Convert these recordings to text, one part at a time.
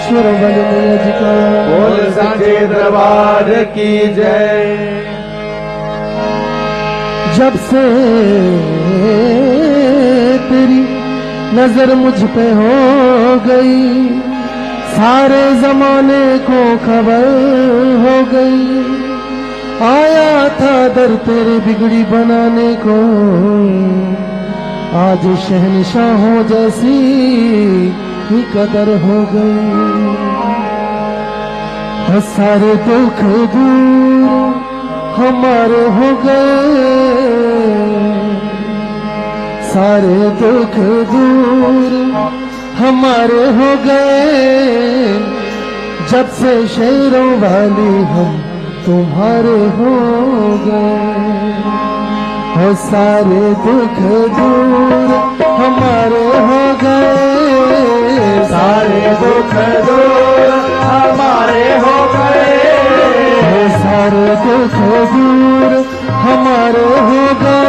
शेरों वाले मैया जी का। बोल सांचे दरबार की जय। जब से तेरी नजर मुझ पे हो गई, सारे जमाने को खबर हो गई। आया था दर तेरे बिगड़ी बनाने को, आज शहंशाहों जैसी ही कदर हो गई। और सारे दुख दूर हमारे हो गए, सारे दुख दूर हमारे हो गए। जब से शेरों वाली हम तुम्हारे हो गए। और सारे दुख दूर हमारे हो गए, सारे दुख दूर हमारे हो गए। सारे दुख दूर हमारे हो गए,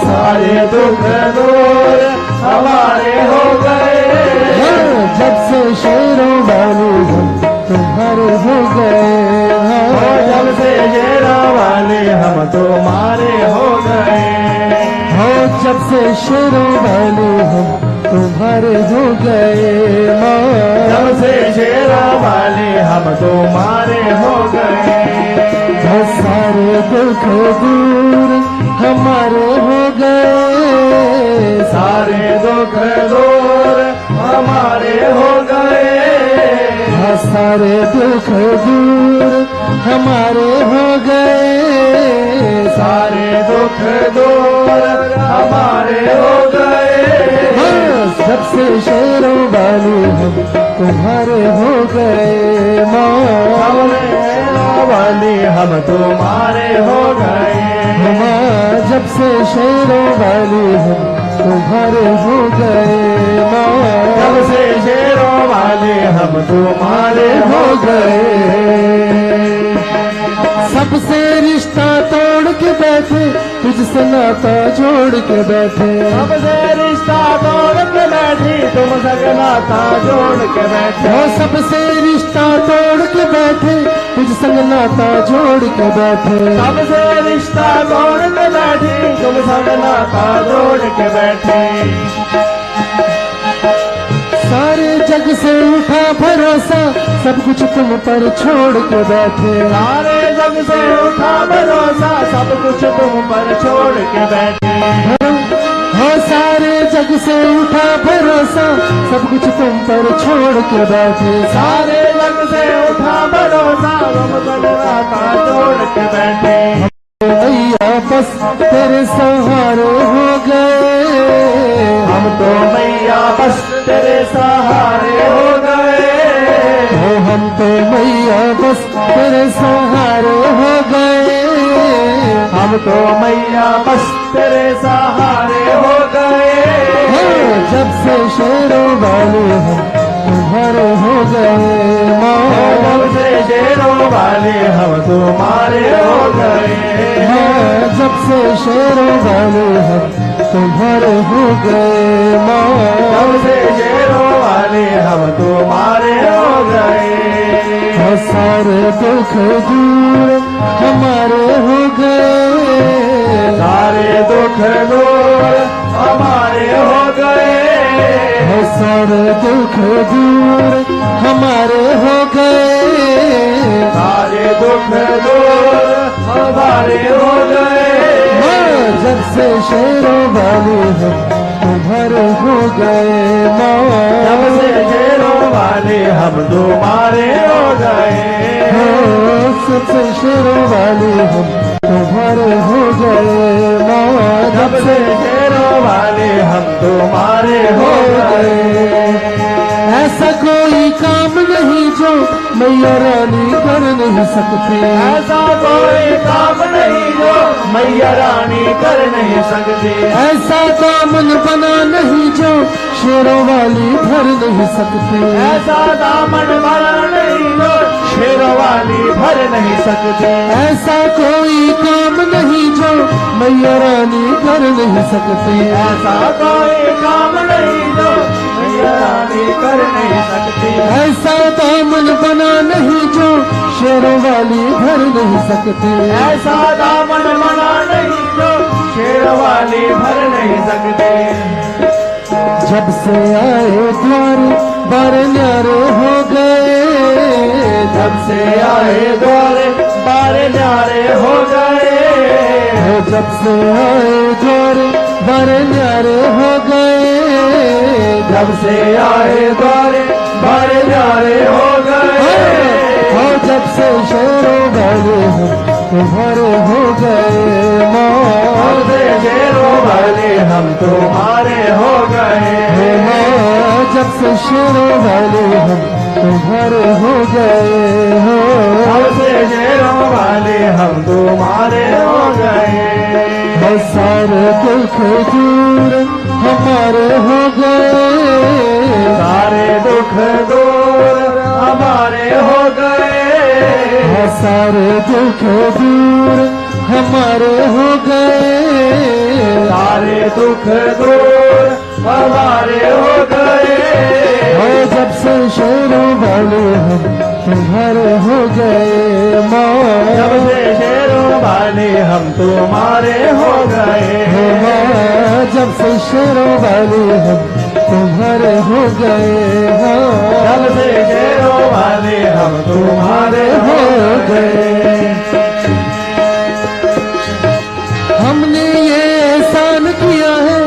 सारे दुख दूर हमारे हो गए। जब से शेरों वाले हम तुम्हारे हो गए। जब से शेरों वाले हम तुम्हारे हो गए। जब से शेरों वाले हम तुम्हारे हो गए। जब से शेरों वाले हम तुम्हारे हो गए। सारे दुख दूर हमारे हो गए, सारे दुख दूर हमारे हो गए। सारे दुख दूर हमारे हो गए, सारे दुख दूर हमारे हो गए। जब से शेरों वाले हम तुम्हारे हो गए। वाले हम तुम्हारे हो गए। जब से शेरों वाले हम तुम्हारे हो गए। जब से शेरों वाले हम तुम्हारे हो गए। सबसे रिश्ता तोड़ के बैठे, तुझसे नाता जोड़ के बैठे। सबसे रिश्ता तोड़ के बैठी, तुमसे नाता जोड़ के बैठे। सबसे रिश्ता तोड़ के बैठे, तुझ संग नाता जोड़ के बैठे। सबसे रिश्ता तोड़ के बैठी, तुमसे नाता जोड़ के बैठे। सारे जग से उठा भरोसा, सब कुछ तुम पर छोड़ के बैठे। सारे जग से उठा भरोसा, सब कुछ तुम पर छोड़ के बैठे। सारे जग से उठा भरोसा, सब कुछ तुम पर छोड़ के बैठे। सारे जग से उठा भरोसा, तुम पर नाता जोड़ के बैठे। मैया बस तेरे सहारे हो गए। हम तो मैया बस तेरे सहारे हो गए। हम तो मैया बस तेरे सहारे हो गए। हम तो मैया बस तेरे सहारे हो गए। जब से शेरों वाले हम तुम्हारे हो गए। जब से शेरों वाले हम तुम्हारे हो गए। जब से शेरों वाले हम तुम्हारे हो गए। जब से शेरों वाले हम तुम्हारे हो गए। सारे दुख दूर हमारे हो गए। सारे दुख दूर हमारे हो गए। सारे दुख दूर हमारे हो गए। सारे दुख दूर हमारे हो गए। जब से शेरों वाले हम तुम्हारे हो गए। जब से शेरों वाले हम तुम्हारे हो गए। सबसे शेरों वाले हम तुम्हारे हो गए। जब से शेरों वाले हम तुम्हारे हो गए। ऐसा कोई काम नहीं जो मैया रानी कर नहीं सकती। ऐसा कोई काम नहीं जो मैया रानी कर नहीं सकती। ऐसा दामन बना नहीं जो शेरों वाली भर नहीं सकती। ऐसा दामन बना नहीं जो शेरों वाली भर नहीं सकती। ऐसा कोई काम नहीं जो मैया रानी कर नहीं सकती। ऐसा कोई काम नहीं जो मैया रानी कर नहीं सकती। ऐसा दामन बना नहीं जो शेरों वाली भर नहीं सकती। ऐसा दामन बना नहीं जो शेर वाली भर नहीं सकती। जब से आए द्वार बार न्यारे हो गए। जब से आए द्वारे बारे न्यारे हो गए। जब से आए द्वार बार न्यारे हो गए। जब से आए द्वारे बारे न्यारे हो गए। और जब से शेरों वाले हम तुम्हारे हो गए। और से शेरों वाले हम तुम्हारे हो गए। जब से शेरों वाले हम तुम्हारे हो गए हो। अब से शेरों वाले हम तुम्हारे हो गए। सारे दुख दूर हमारे हो गए। सारे दुख दूर हमारे हो गए। सारे दुख दूर हमारे हो गए। सारे दुख दूर हमारे हो गए। जब से शेरों वाले हम तुम्हारे हो गए। जब से शेरों वाले हम तुम्हारे हो गए। जब से शेरों वाले हम तुम्हारे हो गए। जब से शेरों वाले हम तुम्हारे हो गए। हमने ये एहसान किया है,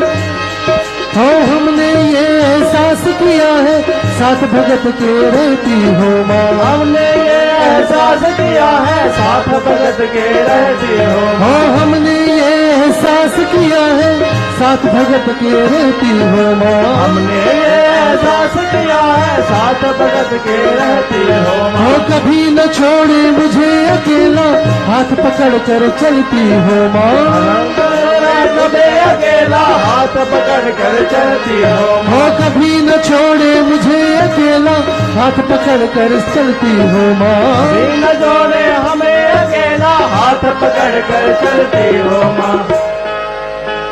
हमने ये एहसास किया है, साथ भगत के रहती हो माँ। हमने ये एहसास किया है, साथ भगत के रहती हो। हमने ये एहसास किया है, साथ भगत के रहती हो माँ। हमने ये एहसास किया है, साथ भगत के रहती हो। कभी न छोड़े मुझे अकेला, हाथ पकड़ कर चलती हो माँ। कभी अकेला हाथ पकड़ कर चलती हो। कभी न छोड़े मुझे अकेला, हाथ पकड़ कर चलती हो माँ। कभी न छोड़े हमें अकेला, हाथ पकड़ कर चलती हो माँ।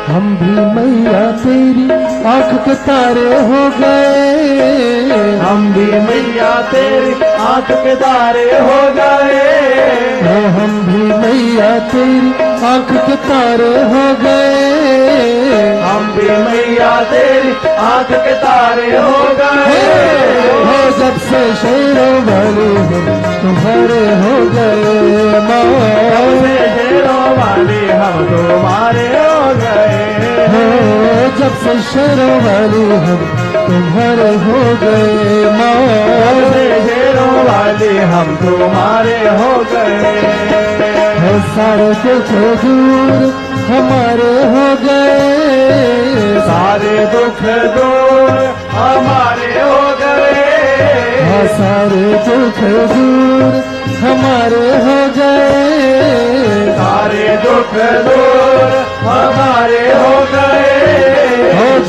हम भी मैया तेरी आंख के तारे हो गए। हम भी मैया तेरी आंख के तारे हो गए। हम भी मैया तेरी आंख के तारे हो गए। हम भी मैया तेरी आंख के तारे हो गए। जब से शेरों वाले हम तुम्हारे हो गए माँ। जब से शेरों वाले हम तुम्हारे हो गए। जब से शेरों वाले हम तुम्हारे हो गए माँ। जब से शेरों वाले हम तुम्हारे हो गए। सारे दुख दूर हमारे हो गए। सारे दुख दूर हमारे हो गए। सारे दुख दूर हमारे हो गए। सारे दुख दूर हमारे हो गए।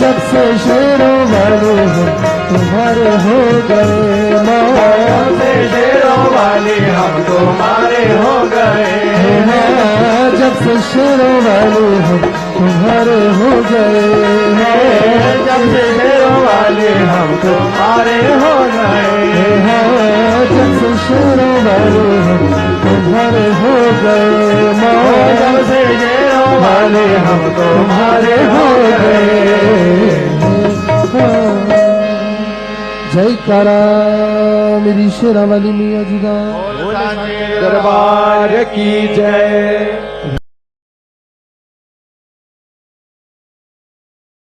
जब से शेरों वाले हम तुम्हारे हो गए माँ। जब से शेरों वाले हम तुम्हारे हो गए। जब से शेरों वाले हम तुम्हारे हो गए। जब से शेरों वाले हम तुम्हारे हो गए। जब से शेरों वाले हम तुम्हारे हो गए माँ। जब से शेरों वाले हम तुम्हारे हो गए। जयकारा मेरी शेरा वाली मियाँ जी का। दरबार की जय।